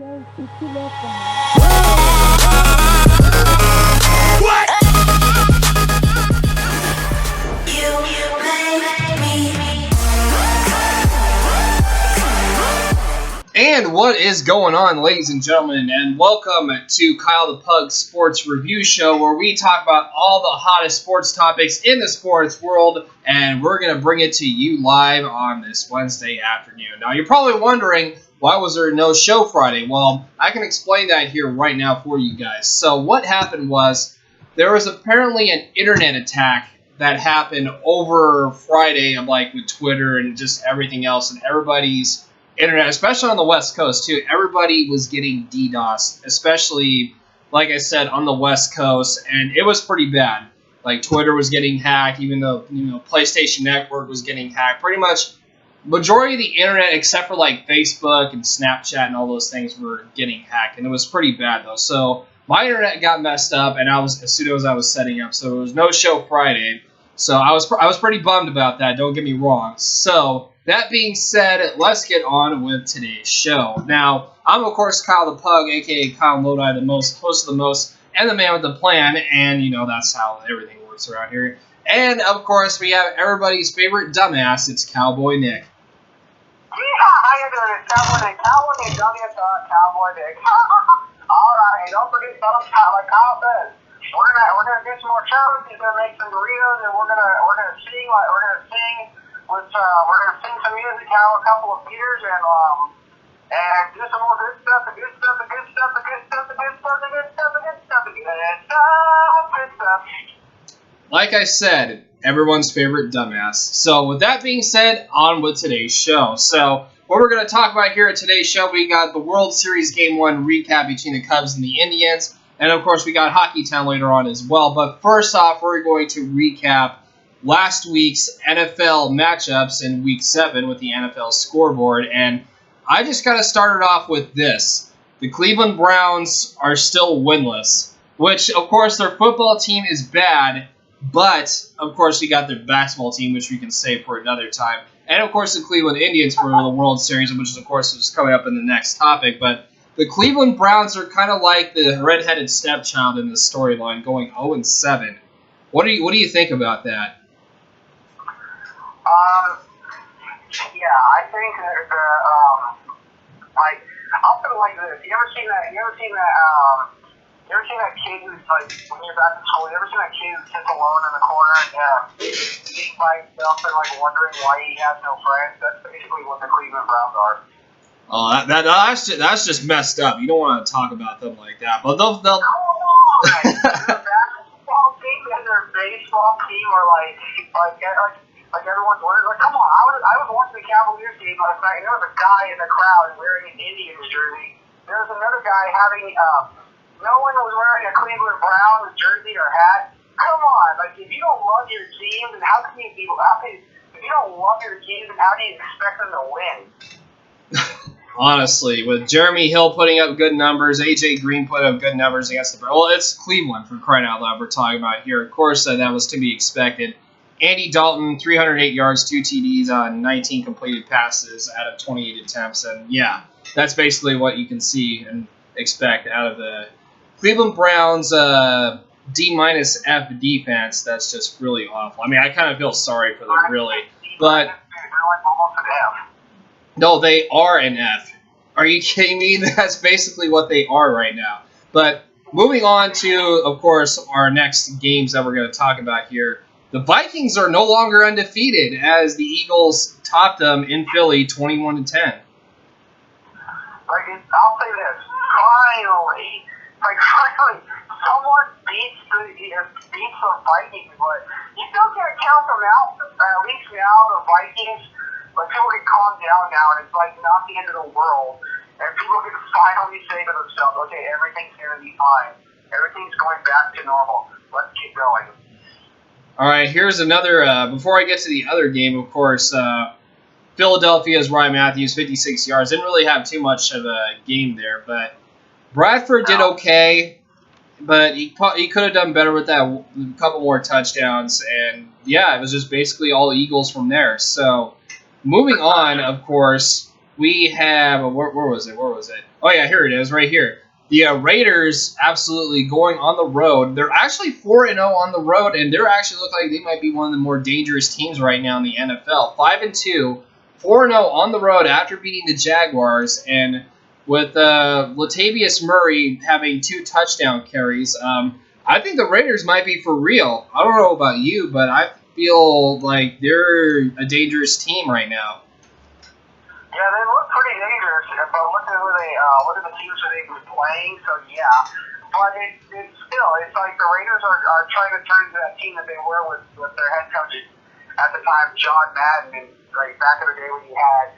And what is going on, ladies and gentlemen, and welcome to Kyle the Pug Sports Review Show, where we talk about all the hottest sports topics in the sports world, and we're going to bring it to you live on this Wednesday afternoon. Now, you're probably wondering, why was there no show Friday? Well, I can explain that here right now for you guys. So what happened was, there was apparently an internet attack that happened over Friday, like with Twitter and just everything else, and everybody's internet, especially on the West Coast too, everybody was getting DDoSed, especially, like I said, on the West Coast, and it was pretty bad. Like, Twitter was getting hacked, even though, PlayStation Network was getting hacked. Pretty much, majority of the internet, except for like Facebook and Snapchat and all those things, were getting hacked, and it was pretty bad though. So my internet got messed up, and as soon as I was setting up, so there was no show Friday. So I was pretty bummed about that. Don't get me wrong. So that being said, let's get on with today's show. Now, I'm, of course, Kyle the Pug, a.k.a. Kyle Lodi, the host of the most, and the man with the plan, and, that's how everything works around here. And, of course, we have everybody's favorite dumbass. It's Cowboy Nick. Yeah, how you doing? It's Cowboy Nick. Cowboy Nick, Cowboy Nick. All right, don't forget, like Kyle said, we're gonna do some more shows. He's gonna make some burritos, and we're gonna sing. We're gonna sing some music, have a couple of beers, and do some more good stuff. Like I said, everyone's favorite dumbass. So with that being said, on with today's show. So what we're going to talk about here at today's show, we got the World Series Game 1 recap between the Cubs and the Indians. And of course, we got Hockeytown later on as well. But first off, we're going to recap last week's NFL matchups in Week 7 with the NFL scoreboard. And I just got to start it off with this. The Cleveland Browns are still winless, which, of course, their football team is bad. But, of course, you got their basketball team, which we can save for another time. And, of course, the Cleveland Indians for the World Series, which is, of course, is coming up in the next topic. But the Cleveland Browns are kind of like the redheaded stepchild in the storyline, going 0-7. What do you think about that? Yeah, I think that I'll put it like this. You ever seen that kid who's like, when you're back in school, you ever seen that kid who sits alone in the corner and eating by himself and like wondering why he has no friends? That's basically what the Cleveland Browns are. Oh, that's just messed up. You don't want to talk about them like that. But they'll Come on! Their basketball team and their baseball team are like everyone's wondering. Like, come on! I was watching the Cavaliers game last night, and there was a guy in the crowd wearing an Indians jersey. There was another guy having no one was wearing a Cleveland Browns jersey or hat. Come on! Like, if you don't love your team, then if you don't love your team, then how do you expect them to win? Honestly, with Jeremy Hill putting up good numbers, AJ Green put up good numbers against the Browns. Well, it's Cleveland, for crying out loud, we're talking about here. Of course, that was to be expected. Andy Dalton, 308 yards, 2 TDs on 19 completed passes out of 28 attempts. And, yeah, that's basically what you can see and expect out of the Cleveland Browns D-F defense. That's just really awful. I mean, I kind of feel sorry for them, really. But no, they are an F. Are you kidding me? That's basically what they are right now. But moving on to, of course, our next games that we're going to talk about here. The Vikings are no longer undefeated as the Eagles topped them in Philly 21-10. I'll say this. Finally, someone beats the Vikings, but you still can't count them out. At least now, the Vikings, people can calm down now, and it's like not the end of the world. And people can finally say to themselves, okay, everything's going to be fine. Everything's going back to normal. Let's keep going. All right, here's another, before I get to the other game, of course, Philadelphia's Ryan Matthews, 56 yards. Didn't really have too much of a game there, but Bradford did okay, but he could have done better with that, a couple more touchdowns, and yeah, it was just basically all Eagles from there. So moving on, of course, we have where was it? Where was it? Oh yeah, here it is, right here. The Raiders absolutely going on the road. They're actually 4-0 on the road, and they're actually look like they might be one of the more dangerous teams right now in the NFL. 5-2, 4-0 on the road after beating the Jaguars, and with Latavius Murray having 2 touchdown carries. I think the Raiders might be for real. I don't know about you, but I feel like they're a dangerous team right now. Yeah, they look pretty dangerous, but look at look at the teams that they've been playing. So yeah, but it's still, it's like the Raiders are trying to turn into that team that they were with their head coach at the time, John Madden, and like back in the day when you had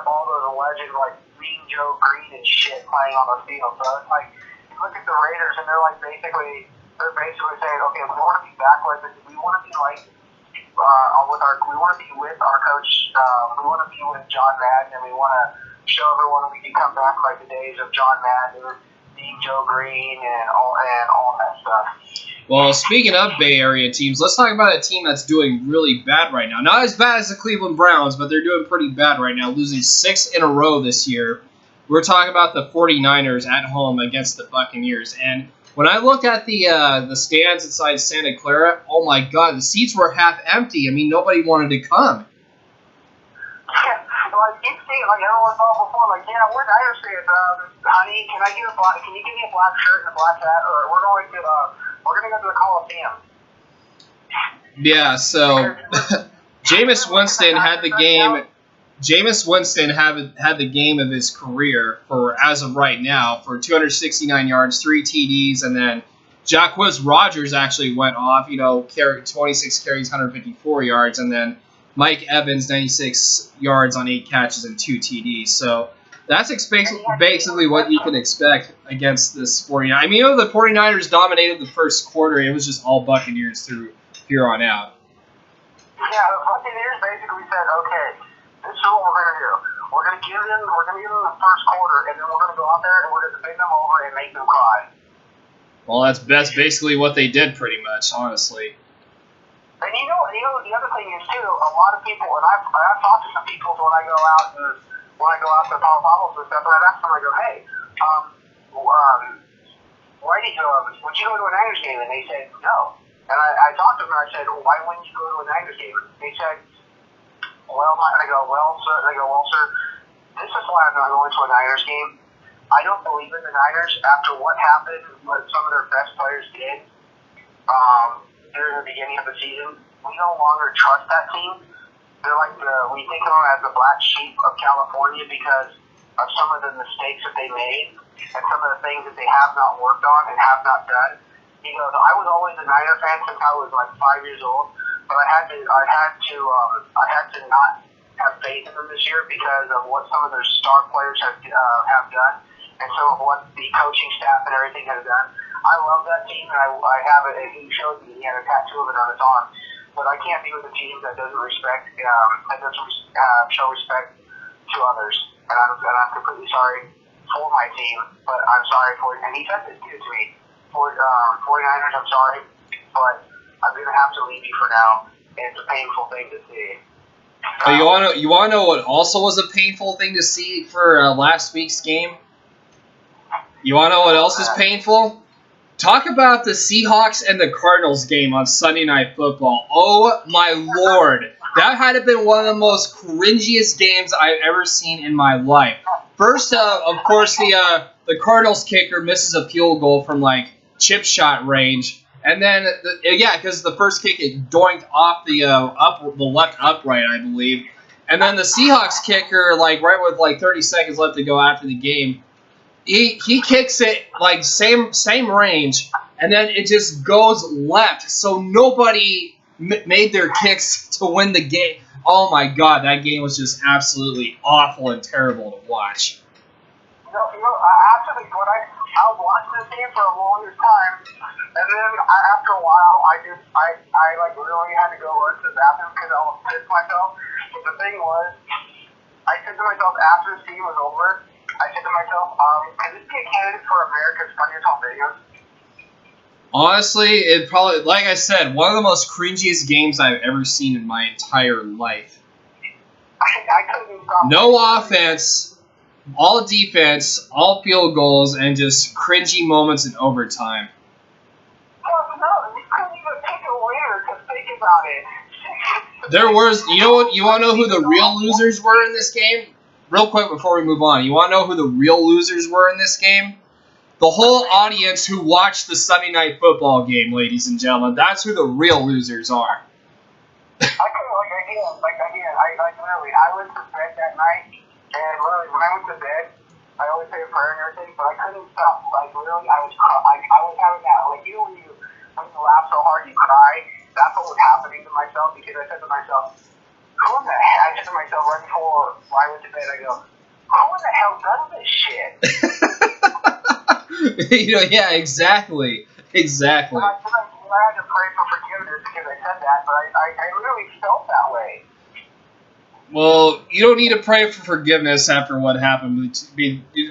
all those legends like Mean Joe Green and shit playing on the field. So it's like you look at the Raiders and they're basically saying, okay, we want to be back like this. We want to be like. We want to be with our coach. We want to be with John Madden, and we want to show everyone we can come back like the days of John Madden, Dean Joe Green, and all that stuff. Well, speaking of Bay Area teams, let's talk about a team that's doing really bad right now. Not as bad as the Cleveland Browns, but they're doing pretty bad right now, losing 6 in a row this year. We're talking about the 49ers at home against the Buccaneers, and when I looked at the stands inside Santa Clara, oh my God, the seats were half empty. I mean, nobody wanted to come. Yeah, like you see, like everyone thought before, like yeah, we're Niners fans. Honey, can you give me a black shirt and a black hat, or we're going to go to the Coliseum. Yeah, so Jameis Winston had the game. Jameis Winston had the game of his career for as of right now for 269 yards, 3 TDs, and then Jacquizz Rodgers actually went off. 26 carries, 154 yards, and then Mike Evans 96 yards on 8 catches and 2 TDs. So that's basically what you can expect against this 49ers. I mean, the 49ers dominated the first quarter. It was just all Buccaneers through here on out. Yeah, the Buccaneers basically said, okay. This is what we're going to do. We're going to give them the first quarter, and then we're going to go out there and we're going to bend them over and make them cry. Well, that's basically what they did, pretty much, honestly. And the other thing is too, a lot of people, and I've talked to some people when I go out to Palo Altos and stuff, and I've asked them, I go, hey, why did would you go to a Niners game? And they said no. And I talked to them and I said, well, why wouldn't you go to a Niners game? And they said. I go, sir, this is why I'm not going to a Niners game. I don't believe in the Niners after what happened, what some of their best players did during the beginning of the season. We no longer trust that team. They're like we think of them as the black sheep of California because of some of the mistakes that they made and some of the things that they have not worked on and have not done. He goes, I was always a Niner fan since I was like 5 years old. But I had to not have faith in them this year because of what some of their star players have done, and some of what the coaching staff and everything has done. I love that team, and I have it. And he showed me he had a tattoo of it on his arm. But I can't be with a team that doesn't show respect to others. And I'm completely sorry for my team, but I'm sorry for it. And he said this too to me. 49ers, I'm sorry, but I'm gonna have to leave you for now. And it's a painful thing to see. You wanna know what also was a painful thing to see for last week's game? You wanna know what else is painful? Talk about the Seahawks and the Cardinals game on Sunday Night Football. Oh my Lord, that had to have been one of the most cringiest games I've ever seen in my life. First, of course, the Cardinals kicker misses a field goal from like chip shot range. And then, because the first kick it doinked off the left upright, I believe. And then the Seahawks kicker, like right with like 30 seconds left to go after the game, he kicks it like same range, and then it just goes left. So nobody made their kicks to win the game. Oh my God, that game was just absolutely awful and terrible to watch. Actually, I was watching this game for the longest time, and then after a while, I really had to go run to the bathroom because I almost pissed myself. But the thing was, I said to myself after the game was over, can this be a candidate for America's Funniest Home Videos? Honestly, it probably, like I said, one of the most cringiest games I've ever seen in my entire life. I couldn't stop. No offense, all defense, all field goals, and just cringy moments in overtime. No, you couldn't even pick a winner to think about it. There was, you know what? You want to know who the real losers were in this game? Real quick before we move on, you want to know who the real losers were in this game? The whole audience who watched the Sunday Night Football game, ladies and gentlemen. That's who the real losers are. I couldn't, again, I went to bed that night, and literally when I went to bed, I always say a prayer and everything, but I couldn't stop. Like, really, I was having that, like, you know when you laugh so hard you cry? That's what was happening to myself, because I said to myself, who in the hell, I said to myself right before I went to bed, I go, who in the hell does this shit? Yeah, exactly. Exactly. I had to pray for forgiveness because I said that, but I really felt that way. Well, you don't need to pray for forgiveness after what happened.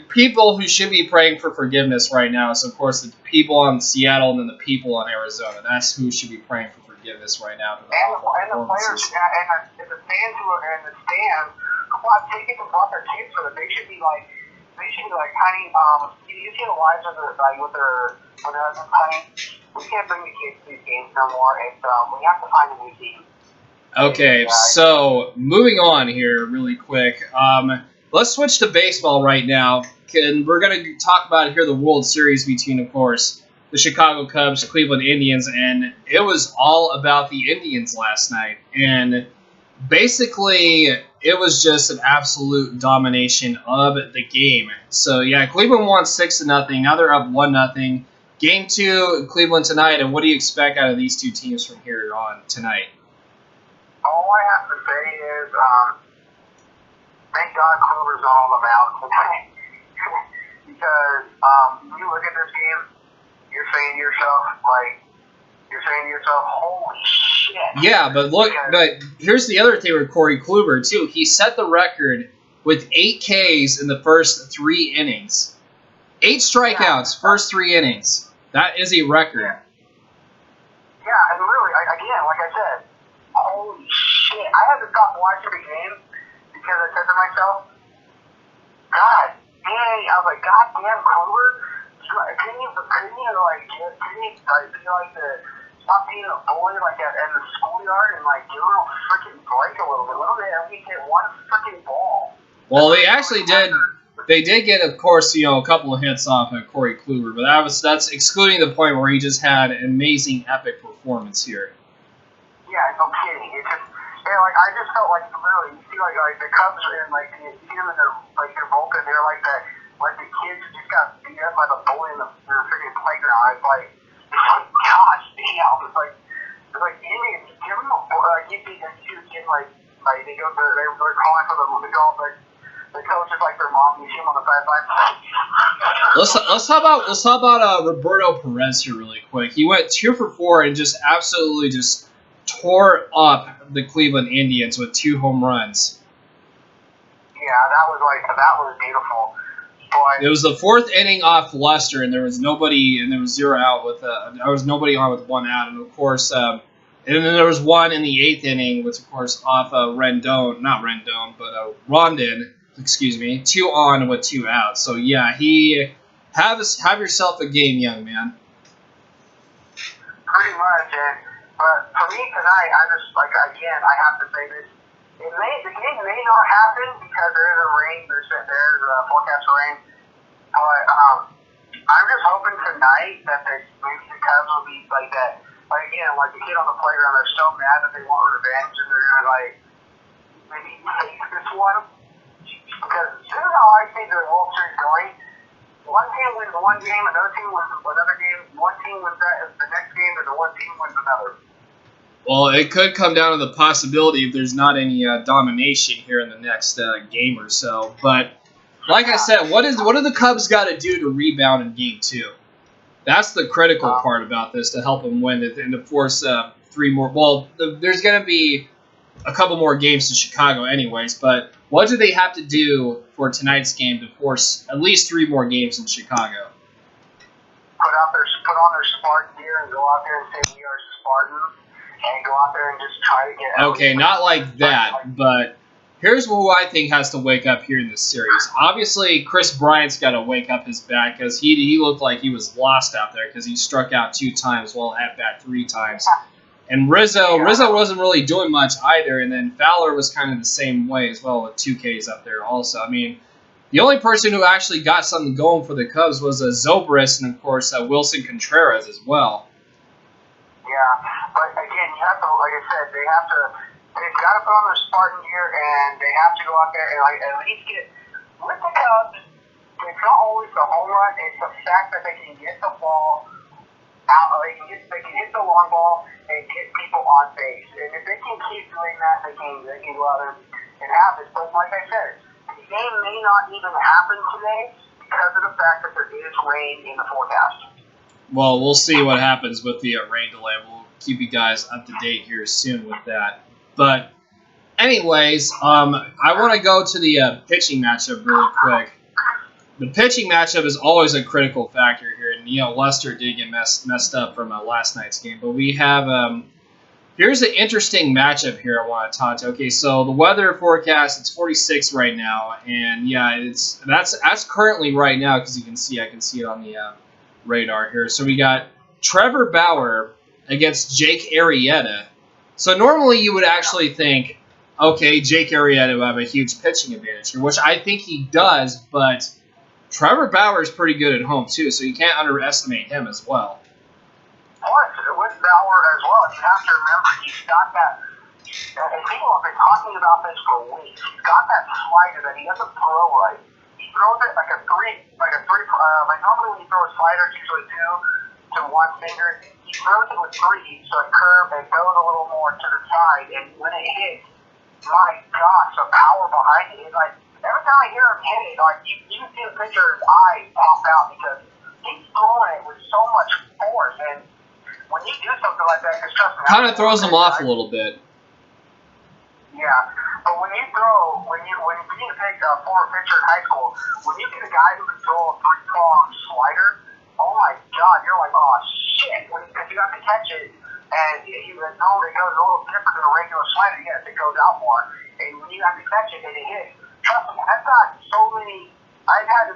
People who should be praying for forgiveness right now is, of course, the people in Seattle and then the people in Arizona. That's who should be praying for forgiveness right now. For the players and the fans who are in the stands who bought tickets and brought their kids for them, they should be like, honey, you see the wives of with their husbands, honey, we can't bring the kids to these games no more. It's, we have to find a new team. Okay, so moving on here really quick. Let's switch to baseball right now. And we're going to talk about here the World Series between, of course, the Chicago Cubs, Cleveland Indians, and it was all about the Indians last night. And basically, it was just an absolute domination of the game. So, yeah, Cleveland won 6-0. Now they're up 1-0. Game 2, Cleveland tonight. And what do you expect out of these two teams from here on tonight? All I have to say is, thank God Kluber's on the mound tonight. Because when you look at this game, you're saying to yourself, holy shit. Yeah, but here's the other thing with Corey Kluber, too. He set the record with 8 Ks in the first 3 innings. 8 strikeouts, first 3 innings. That is a record. Yeah, and really, again, like I said, holy shit. I had to stop watching the game because I said to myself, God dang, I was like, God damn, Kluber, couldn't you stop being a bully like in the schoolyard and like give him a freaking break a little bit. Let him at least hit one freaking ball. Well, they actually did. They did get, of course, a couple of hits off at Corey Kluber, but that's excluding the point where he just had an amazing, epic performance here. Yeah, no kidding. It's just, I just felt like literally, you see, like the Cubs and you see them in their bullpen, they're like the kids who just got beat up by the bully in the freaking playground. It's like, gosh damn. It's like Indians, give them a you see them getting they're calling for the coach is like their mom. You see them on the sideline. Let's talk about Roberto Perez here really quick. He went 2 for 4 and just absolutely just tore up the Cleveland Indians with 2 home runs. Yeah, that was beautiful. But it was the 4th inning off Lester, and there was nobody, and there was 0 out with there was nobody on with 1 out, and of course, and then there was 1 in the 8th inning, which of course off Rondon. Excuse me, 2 on with 2 out. So yeah, have yourself a game, young man. Pretty much, but for me tonight, I just again, I have to say this. The game may not happen because there is a rain. There's a forecast for rain. But I'm just hoping tonight that the Cubs will be like that. Like again, like the kid on the playground, they're so mad that they want revenge and they're gonna maybe take this one. Because this is how I see the World Series going. One team wins one game, another team wins another game. One team wins the next game, and the one team wins another. Well, it could come down to the possibility if there's not any domination here in the next game or so. But like I said, what do the Cubs got to do to rebound in Game 2? That's the critical part about this to help them win it and to force 3 more. Well, there's going to be a couple more games in Chicago anyways, but what do they have to do for tonight's game to force at least 3 more games in Chicago? Put on their Spartan gear and go out there and say we are Spartans. And go out there and just try to get. Okay, not like that, but Here's who I think has to wake up here in this series. Obviously, Chris Bryant's got to wake up his back because he looked like he was lost out there because he struck out 2 times, well, at bat 3 times. And Rizzo wasn't really doing much either, and then Fowler was kind of the same way as well with 2 Ks up there also. I mean, the only person who actually got something going for the Cubs was Zobrist and, of course, Wilson Contreras as well. Yeah, but again, you have to, like I said, they've got to put on their Spartan gear, and they have to go out there and like at least get, with the Cubs, it's not always the home run, it's the fact that they can get the ball out, they can hit the long ball and get people on base. And if they can keep doing that, they can go out there and have this. But like I said, the game may not even happen today because of the fact that there is rain in the forecast. Well, we'll see what happens with the rain delay. We'll keep you guys up to date here soon with that. But anyways, I want to go to the pitching matchup really quick. The pitching matchup is always a critical factor here, and Lester did get messed up from last night's game. But we have here's an interesting matchup here I want to talk to. Okay, so the weather forecast, it's 46 right now, and yeah, that's currently right now because I can see it on the radar here. So we got Trevor Bauer against Jake Arrieta. So normally you would actually think, okay, Jake Arrieta will have a huge pitching advantage here, which I think he does, but Trevor Bauer is pretty good at home too, so you can't underestimate him as well. Plus, with Bauer as well, you have to remember he's got that, and people have been talking about this for weeks, he's got that slider that he doesn't throw right. He throws it like normally when you throw a slider, it's usually 2 to 1 finger. He throws it with 3, so it curves and goes a little more to the side, and when it hits, my gosh, the power behind it is like, every time I hear him hit it, like, you can see the pitcher's eyes pop out because he's throwing it with so much force, and when you do something like that, because trust me, kind of throws him off a little bit. Yeah, but when you being picked a former pitcher in high school, when you get a guy who can throw a 3-prong slider, oh my God, you're like, oh shit, because you have to catch it, and it goes a little different than a regular slider. Yes, it goes out more, and when you have to catch it and it hits, trust me, I've had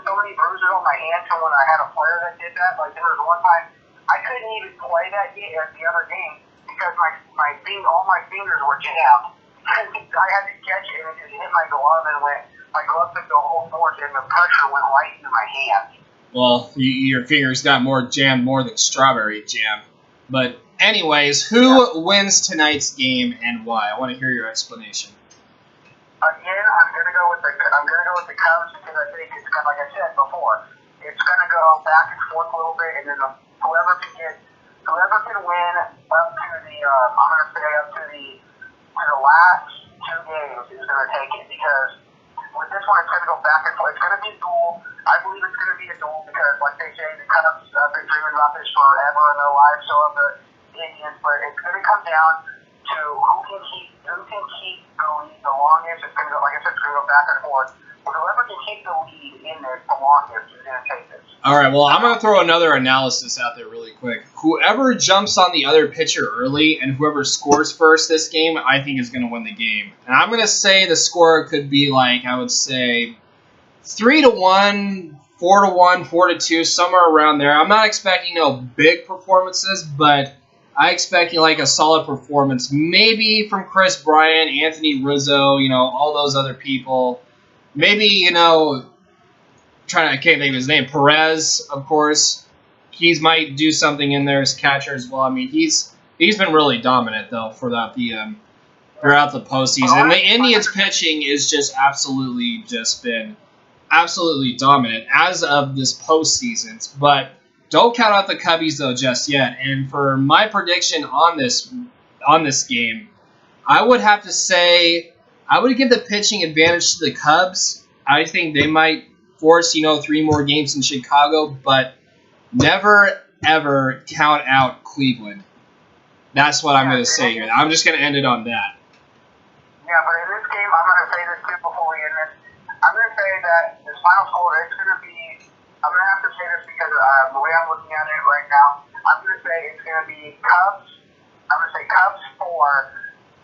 so many bruises on my hands from when I had a player that did that. Like there was one time I couldn't even play that game at the other game because all my fingers were jammed. I had to catch it and it just hit my glove and my glove took the whole force and the pressure went right into my hand. Well, your fingers got more jammed more than strawberry jam. But anyways, who wins tonight's game and why? I want to hear your explanation. Again, I'm gonna go with the Cubs because I think it's kind of like I said before. It's gonna go back and forth a little bit, and then whoever can win up to the last 2 games is gonna take it because with this one it's gonna go back and forth. It's gonna be a duel. I believe it's gonna be a duel because, like they say, the Cubs have been dreaming about this forever in their lives. So have the Indians, but it's gonna come down to who can keep the lead the longest. It's going to go, like I said, it's going to go back and forth. But whoever can keep the lead in this the longest is going to take this. All right, well, I'm going to throw another analysis out there really quick. Whoever jumps on the other pitcher early and whoever scores first this game, I think is going to win the game. And I'm going to say the score could be like, I would say 3-1, 4-1, 4-2, somewhere around there. I'm not expecting big performances, but I expect like a solid performance, maybe from Chris Bryant, Anthony Rizzo, all those other people. Maybe I can't think of his name. Perez, of course. He might do something in there as catcher as well. I mean, he's been really dominant though throughout the postseason. And the Indians pitching is just been absolutely dominant as of this postseason, but don't count out the Cubbies though just yet. And for my prediction on this game, I would have to say I would give the pitching advantage to the Cubs. I think they might force 3 more games in Chicago, but never ever count out Cleveland. That's what I'm going to say here. I'm just going to end it on that. Yeah, but in this game, I'm going to say this too before we end this. I'm going to say that this final score is going to be. I'm going to have to say this because the way I'm looking at it right now, I'm going to say it's going to be Cubs. I'm going to say Cubs 4,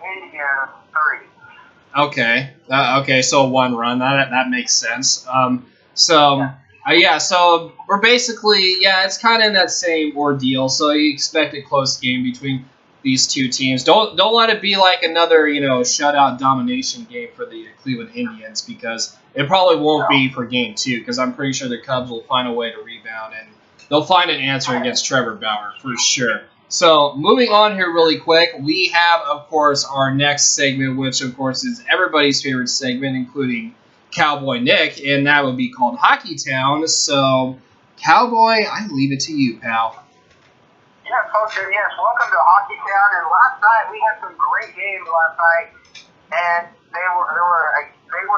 Indians 3. Okay. Okay. So 1 run. That makes sense. So we're basically it's kind of in that same ordeal. So you expect a close game between these two teams. Don't let it be like another shutout domination game for the Cleveland Indians, because it probably won't be for game 2, because I'm pretty sure the Cubs will find a way to rebound and they'll find an answer against Trevor Bauer for sure. So moving on here really quick, we have, of course, our next segment, which, of course, is everybody's favorite segment, including Cowboy Nick, and that would be called Hockeytown. So, Cowboy, I leave it to you, pal. Yes, Poacher, yes. Welcome to Hockeytown. And last night, we had some great games last night. And they were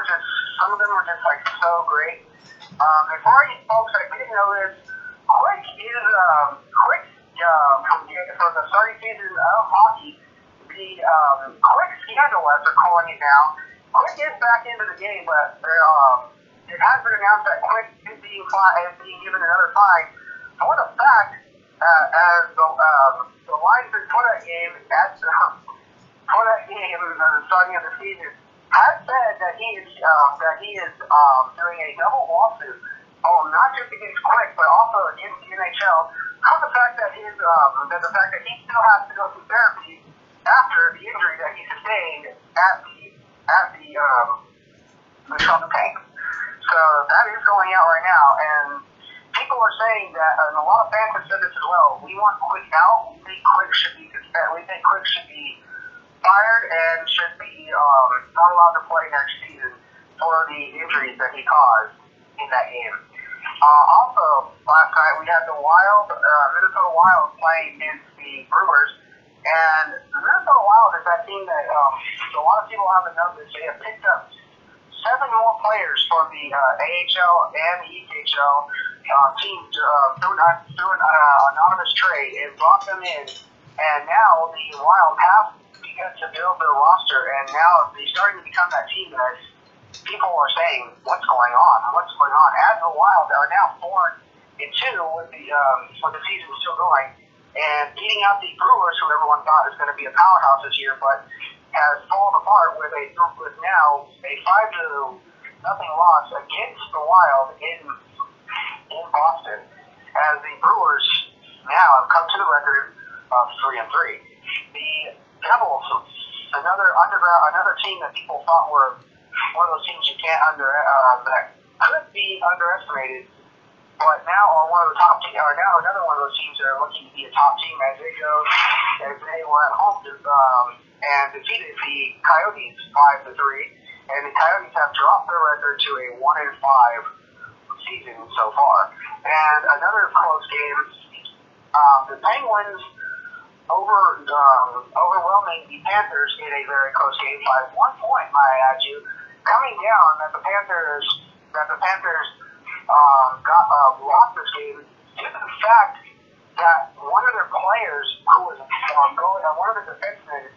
just, some of them were just, like, so great. And for all you folks that didn't know this, Quick from the starting season of hockey, the Quick scandal, as they're calling it now. Quick is back into the game, but it has been announced that Quick is being given another fine for the fact as the linesman for that game the starting of the season has said that he is doing a double lawsuit. Not just against Quick, but also against the NHL, for the fact that he still has to go through therapy after the injury that he sustained at the Trump tank. So that is going out right now, and people are saying that, and a lot of fans have said this as well. We want Quick out. We think Quick should be suspended. We think Quick should be fired and should be not allowed to play next season for the injuries that he caused in that game. Also, last night we had the Minnesota Wild playing against the Brewers, and the Minnesota Wild is that team that a lot of people haven't noticed. They have picked up 7 more players from the AHL and the ECHL teams through an anonymous trade and brought them in, and now the Wild have begun to build their roster, and now they're starting to become that team that people are saying, what's going on? As the Wild are now 4-2 with the season still going, and beating out the Brewers, who everyone thought was going to be a powerhouse this year, but has fallen apart with now a 5-0 loss against the Wild in Boston, as the Brewers now have come to the record of 3-3. The Devils, another team that people thought were one of those teams you can't that could be underestimated, but now are one of the top teams, are now another one of those teams that are looking to be a top team as they were at home and defeated the Coyotes 5-3, and the Coyotes have dropped their record to a 1-5 season so far. And another close game, the Penguins overwhelming the Panthers in a very close game by 1 point, might I add you. Coming down that the Panthers lost this game due to the fact that one of their players, who was one of the defensemen,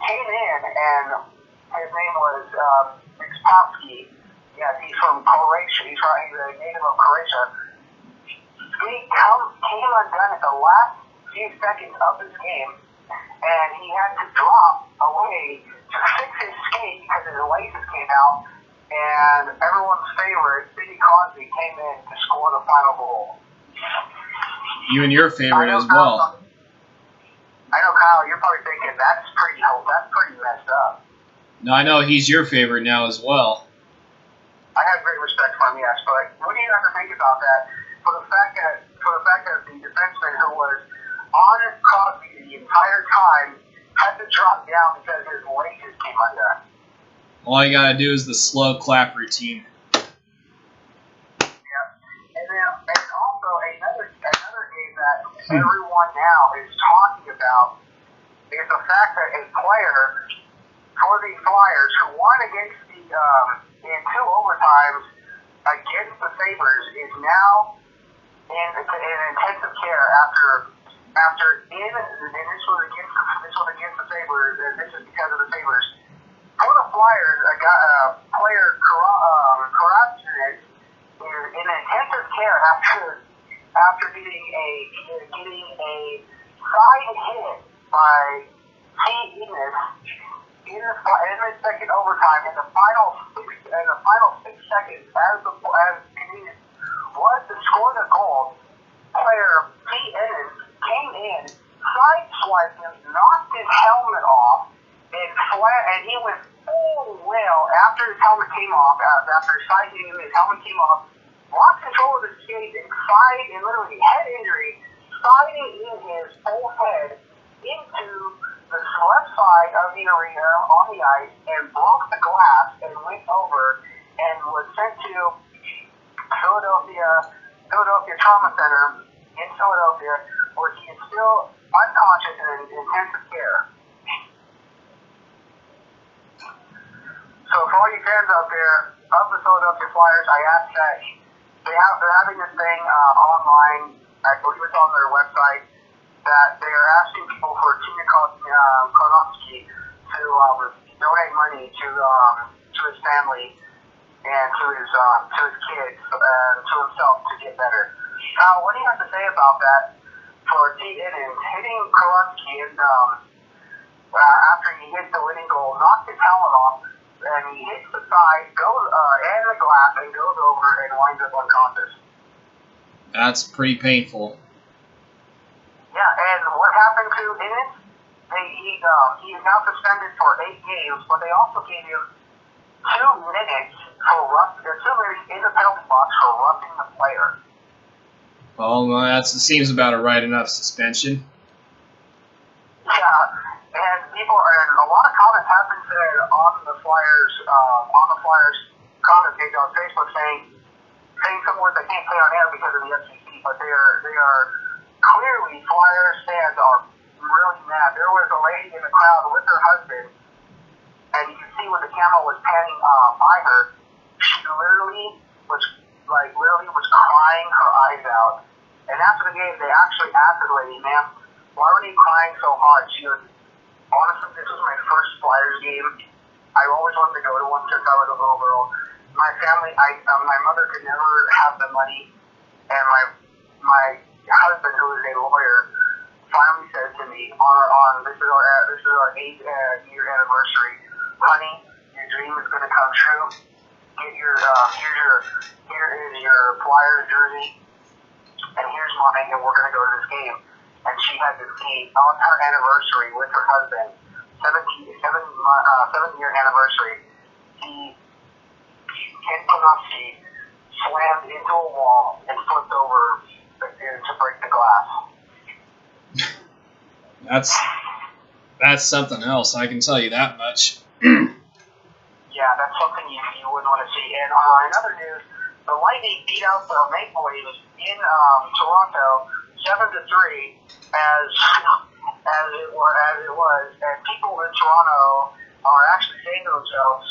came in, and his name was Epsiode. Yeah, he's from Croatia. He's a native of Croatia. He came undone at the last few seconds of this game, and he had to drop away to fix his skate because his laces came out, and everyone's favorite, Sidney Crosby, came in to score the final goal. You and your favorite as well. I know, Kyle, you're probably thinking that's pretty messed up. No, I know he's your favorite now as well. I have great respect for him, yes, but what do you have to think about that? For the fact that the defenseman who was on Crosby the entire time had to drop down because his laces came undone. All you gotta do is the slow clap routine. Yeah, and also another game that everyone now is talking about is the fact that a player for the Flyers who won against in 2 overtimes against the Sabres is now in intensive care after this was against the Sabres, and this is because of the Sabres. For the Flyers, player Karatzinis is in intensive care after getting a side hit by T. Enos in the second overtime, in the final 6 seconds, as Canadians was to score the goal, player Pete Ennis came in, sideswiped him, knocked his helmet off, and he went full whale after his helmet came off. After siding him, his helmet came off. Lost control of the skate and literally head injury, sliding in his whole head into the left side of the arena on the ice and broke the glass and went over and was sent to Philadelphia Trauma Center in Philadelphia, where he is still unconscious and in intensive care. So for all you fans out there of the Philadelphia Flyers, I ask that they're having this thing online. I believe it's on their website, that they are asking people for Tina Konoski to donate money to his family and to his kids and to himself to get better. Kyle, what do you have to say about that for hitting Konoski and after he hit the winning goal, knocked his helmet off, and he hits the side, goes and the glass, and goes over and winds up unconscious. That's pretty painful. Yeah, and what happened to Ennis? He is now suspended for 8 games, but they also gave him 2 minutes in the penalty box for roughing the player. Well, that seems about a right enough suspension. Yeah, and a lot of comments have been said on the Flyers comment page on Facebook saying some words I can't say on air because of the FCC, but they are clearly Flyers fans are really mad. There was a lady in the crowd with her husband, and you can see when the camera was panning by her, she literally was crying her eyes out. And after the game, they actually asked the lady, "Ma'am, why were you crying so hard?" She goes, "Honestly, this was my first Flyers game. I always wanted to go to one since I was a little girl. My family, my mother could never have the money, and my husband, who is a lawyer, finally said to me this is our 8th year anniversary, honey, your dream is going to come true. Get here is your Flyers jersey, and here's mine, and we're going to go to this game." And she had this game on her anniversary with her husband, 7-year anniversary. Ken Konoski slammed into a wall and flipped over to break the glass. That's something else, I can tell you that much. Yeah, that's something you wouldn't want to see. And in other news, the Lightning beat out the Maple Leafs in Toronto 7-3 as it was, and people in Toronto are actually saying to themselves,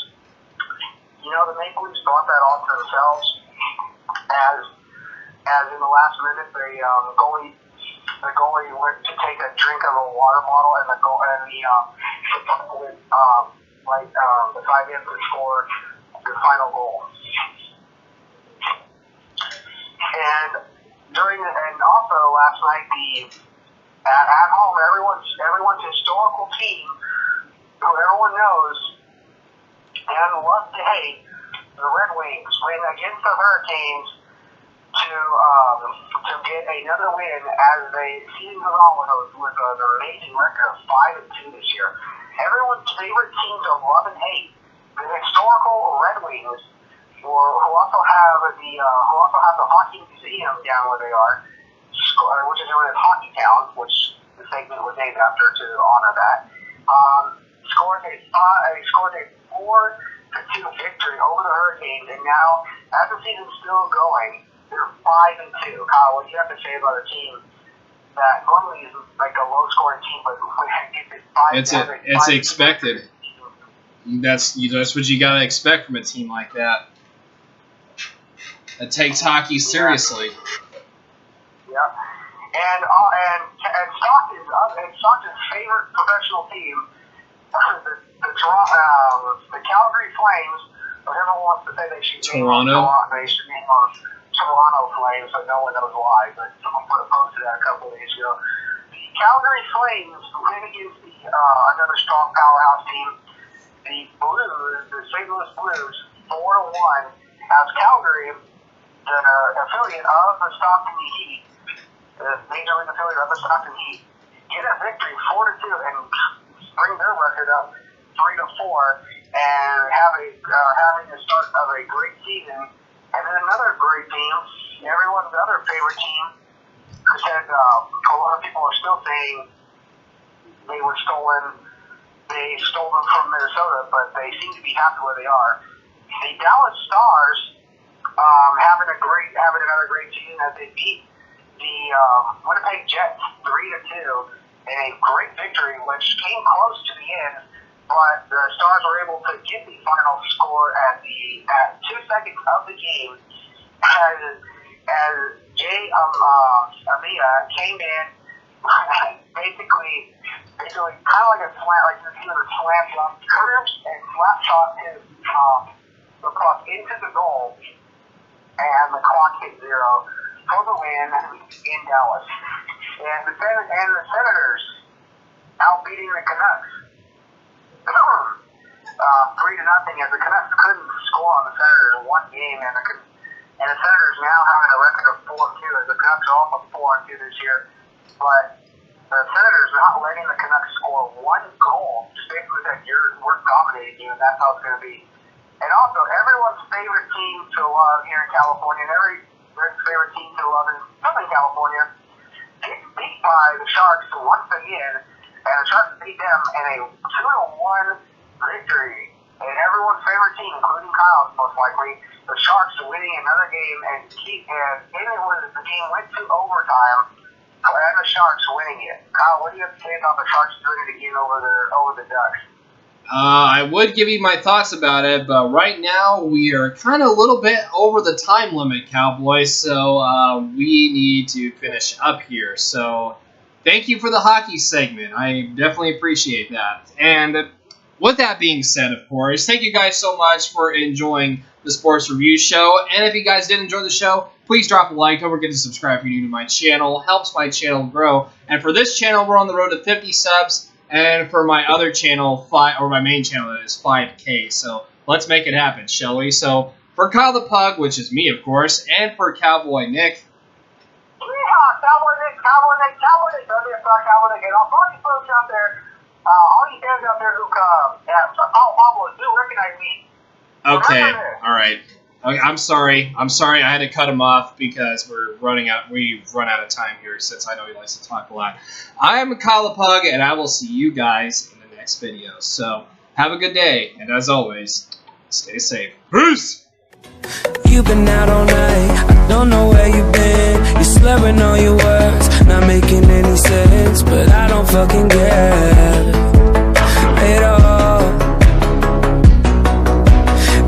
the Maple Leafs brought that on to themselves, as in the last minute the goalie went to take a drink of a water bottle, and the 5 ends to score the final goal. And also last night at home, everyone's historical team, who everyone knows and loves to hate, the Red Wings, win against the Hurricanes to get another win as they season it on with an amazing record of 5-2 this year. Everyone's favorite teams of love and hate, the historical Red Wings, who also have the hockey museum down where they are, which is known as Hockeytown, which the segment was named after to honor that. Scored a 4-2 victory over the Hurricanes, and now as the season's still going, they're 5-2. Kyle, what do you have to say about a team that normally is like a low-scoring team, but when it gets 5-2, it's expected. That's what you gotta expect from a team like that. That takes hockey seriously. Yeah, and Stockton's favorite professional team, the Calgary Flames. But everyone wants to say they should name Toronto Flames, so no one knows why. But someone posted that a couple of days ago. The Calgary Flames win against another strong powerhouse team, the Blues, the St. Louis Blues, 4-1, as Calgary, the affiliate of the Stockton Heat, the Major League affiliate of the Stockton Heat, get a victory 4-2 and bring their record up 3-4, and having the start of a great season. And then another great team, everyone's other favorite team, who said a lot of people are still saying they were stolen. They stole them from Minnesota, but they seem to be happy where they are. The Dallas Stars having another great season as they beat the Winnipeg Jets 3-2 in a great victory, which came close to the end, but the Stars were able to get the final score at 2 seconds of the game as Jay Amia came in basically kind of like a slant, like this kind of a slam dunk, curves and flat shot his the puck into the goal, and the clock hit 0 for the win in Dallas. And the Senators outbeating the Canucks 3-0, as the Canucks couldn't score on the Senators in one game, and the Senators now having a record of 4-2, as the Canucks are also 4-2 this year. But the Senators not letting the Canucks score one goal, just basically said, we're dominating you, and that's how it's going to be. And also, everyone's favorite team to love here in California, and everyone's favorite team to love in Southern California, gets beat by the Sharks once again, and the Sharks beat them in a 2-1 victory. And everyone's favorite team, including Kyle's most likely, the Sharks winning another game, and the game went to overtime, and the Sharks winning it. Kyle, what do you have to say about the Sharks doing it again over the Ducks? I would give you my thoughts about it, but right now we are kind of a little bit over the time limit, Cowboys, so we need to finish up here. So thank you for the hockey segment. I definitely appreciate that. And with that being said, of course, thank you guys so much for enjoying the Sports Review Show. And if you guys did enjoy the show, please drop a like. Don't forget to subscribe if you're new to my channel. Helps my channel grow. And for this channel, we're on the road to 50 subs. And for my other channel, my main channel, that is 5K. So let's make it happen, shall we? So for Kyle the Pug, which is me, of course, and for Cowboy Nick. Yeah, Cowboy Nick, Cowboy Nick. And all you folks out there, all you fans out there who Pablo do recognize me. Okay, all right. I'm sorry. I had to cut him off because we've run out of time here, since I know he likes to talk a lot. I'm Kyle the Pug, and I will see you guys in the next video. So have a good day, and as always, stay safe. Peace! You've been out all night, I don't know where you've been. You're slurring on your words, not making any sense, but I don't fucking care at all.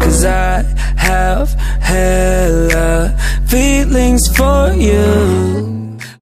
'Cause I have hella feelings for you.